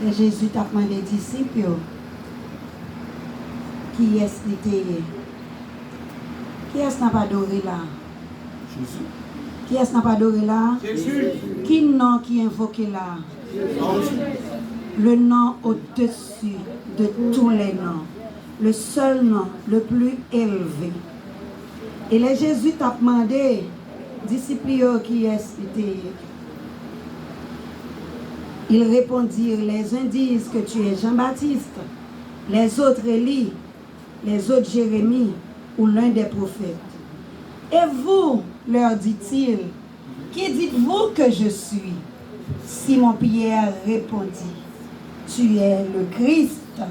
Et Jésus t'a demandé aux disciples qui est-ce qui était. Qui est-ce qui n'a pas adoré là? Jésus. Qui est-ce qui n'a pas adoré là? Jésus. Qui nom qui est invoqué là? Jésus. Le nom au-dessus de tous les noms. Le seul nom le plus élevé. Et les Jésus t'a demandé, disciples qui est-ce qui était. Ils répondirent, les uns disent que tu es Jean-Baptiste, les autres Élie, les autres Jérémie ou l'un des prophètes. Et vous, leur dit-il, qui dites-vous que je suis? Simon-Pierre répondit, tu es le Christ,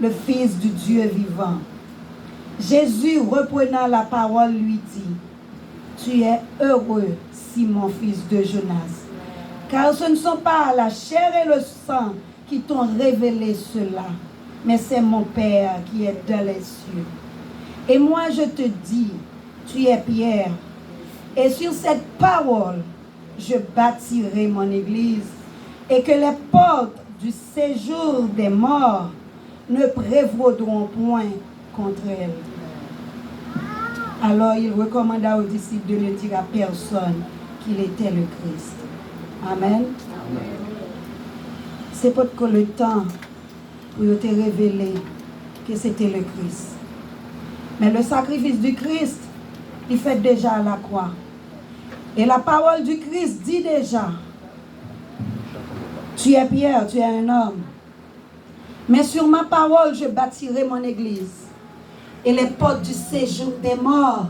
le Fils du Dieu vivant. Jésus, reprenant la parole, lui dit, tu es heureux, Simon, fils de Jonas, car ce ne sont pas la chair et le sang qui t'ont révélé cela, mais c'est mon Père qui est dans les cieux. Et moi je te dis, tu es Pierre, et sur cette parole, je bâtirai mon église, et que les portes du séjour des morts ne prévaudront point contre elle. Alors il recommanda aux disciples de ne dire à personne qu'il était le Christ. Amen. C'est pour que le temps pour te révéler que c'était le Christ. Mais le sacrifice du Christ, il fait déjà à la croix. Et la parole du Christ dit déjà, tu es Pierre, tu es un homme. Mais sur ma parole, je bâtirai mon église. Et les portes du séjour des morts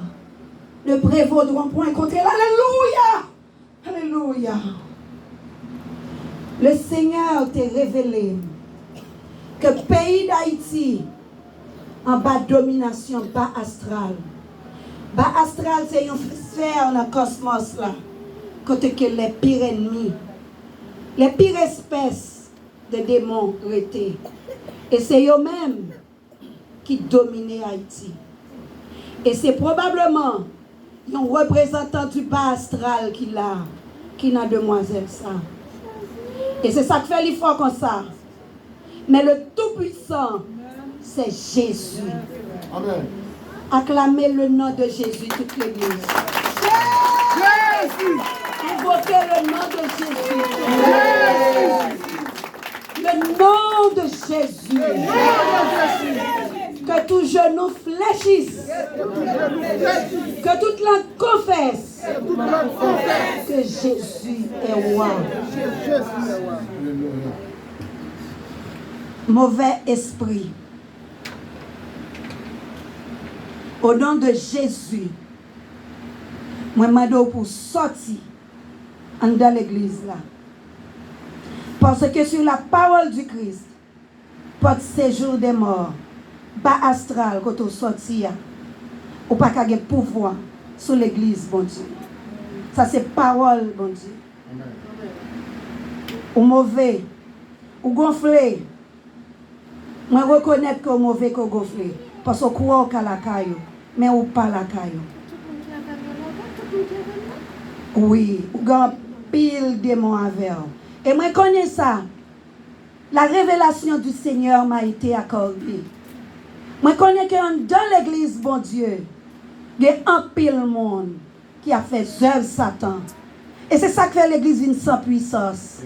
ne prévaudront point contre elle. Alléluia! Alléluia! Le Seigneur t'a révélé que le pays d'Haïti, en bas de domination, bas astral. Bas astral, c'est une sphère dans le cosmos là. Côté que les pires ennemis, les pires espèces de démons étaient. Et c'est eux-mêmes qui dominaient Haïti. Et c'est probablement un représentant du bas astral qui n'a demoiselle ça. Et c'est ça qui fait l'effort comme ça. Mais le Tout-Puissant, c'est Jésus. Amen. Acclamez le nom de Jésus, toute l'église. Jésus. Invoquez le nom de Jésus. Le nom de Jésus. Que tout genou fléchisse. Que toute langue confesse. Que Jésus est roi. Mauvais esprit. Au nom de Jésus, moi je demande pour sortir dans l'église là. Parce que sur la parole du Christ, porte séjour des morts, bas astral, quand on sortit, ou pas qu'à pouvoir sur l'église, bon Dieu. Ça c'est parole, bon Dieu. Ou mauvais, ou gonflé. Moi reconnais que mauvais que gonflé. Parce que croit qu'à la caillou, mais ou pas la caillou. Oui, ou grand pile démon avec. Et moi connais ça. La révélation du Seigneur m'a été accordée. Moi connais que dans l'église, bon Dieu, il y a un pile monde qui a fait œuvre Satan. Et c'est ça que fait l'église une sans puissance.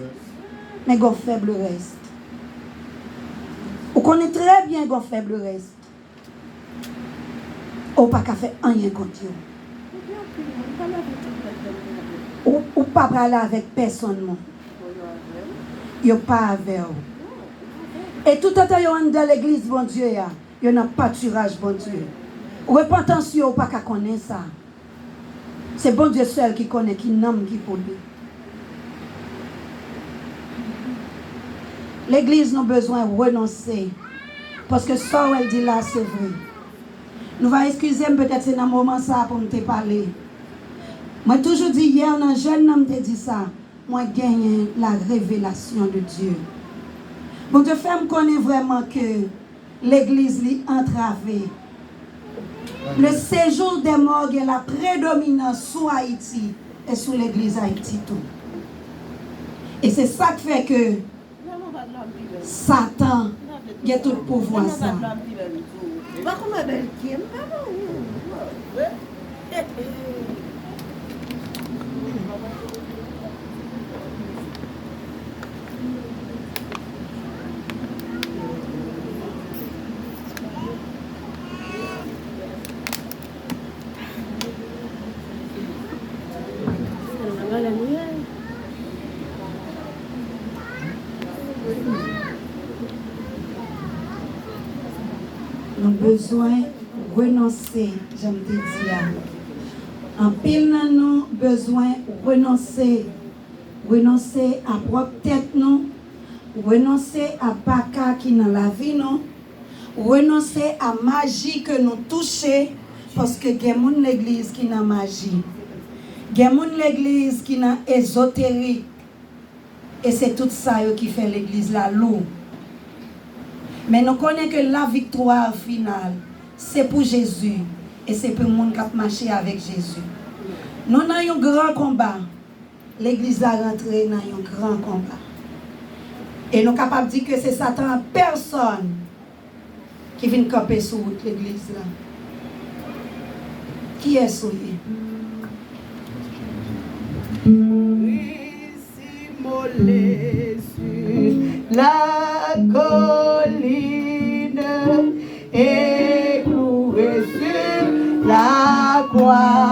Mais il faible reste. On connaît très bien qu'on faible reste. Ou pas qu'à faire rien contre eux. Ou pas parler avec personne. Yo pas avec eux. Et tout le temps yo dans l'église, bon Dieu, yo n'a pas pâturage, bon Dieu. Repentance yo pas qu'à connaître ça. C'est bon Dieu seul qui connaît, qui nomme, qui pour lui. L'église n'a besoin de renoncer. Parce que ça, elle dit là, c'est vrai. Nous allons excuser, peut-être c'est dans un moment ça pour me parler. Moi, toujours dit hier, un jeune homme te dit ça. Moi, gagne la révélation de Dieu. Bon Dieu, fait me connaître vraiment que l'église est entravée. Le séjour des morts est la prédominance sur Haïti et sur l'église Haïti tout. Et c'est ça qui fait que Satan, il y a tout pouvoir ça. Nous avons besoin de renoncer, j'aime te dire. En pile, nous avons besoin de renoncer. Renoncer à propre tête, nous. Renoncer à baka qui dans la vie, nous. Renoncer à magie que nous touchons. Parce que il y a des l'église qui n'a magie. Il y a des l'église qui n'a ésotérique. Et c'est tout ça qui fait l'église la lourde. Mais nous connaissons que la victoire finale, c'est pour Jésus. Et c'est pour le monde qui a marché avec Jésus. Nous avons un grand combat. L'église a rentré dans un grand combat. Et nous sommes capables de dire que c'est Satan en personne qui vient camper sur l'église là. Qui est ce qui la colline et cloué sur la croix.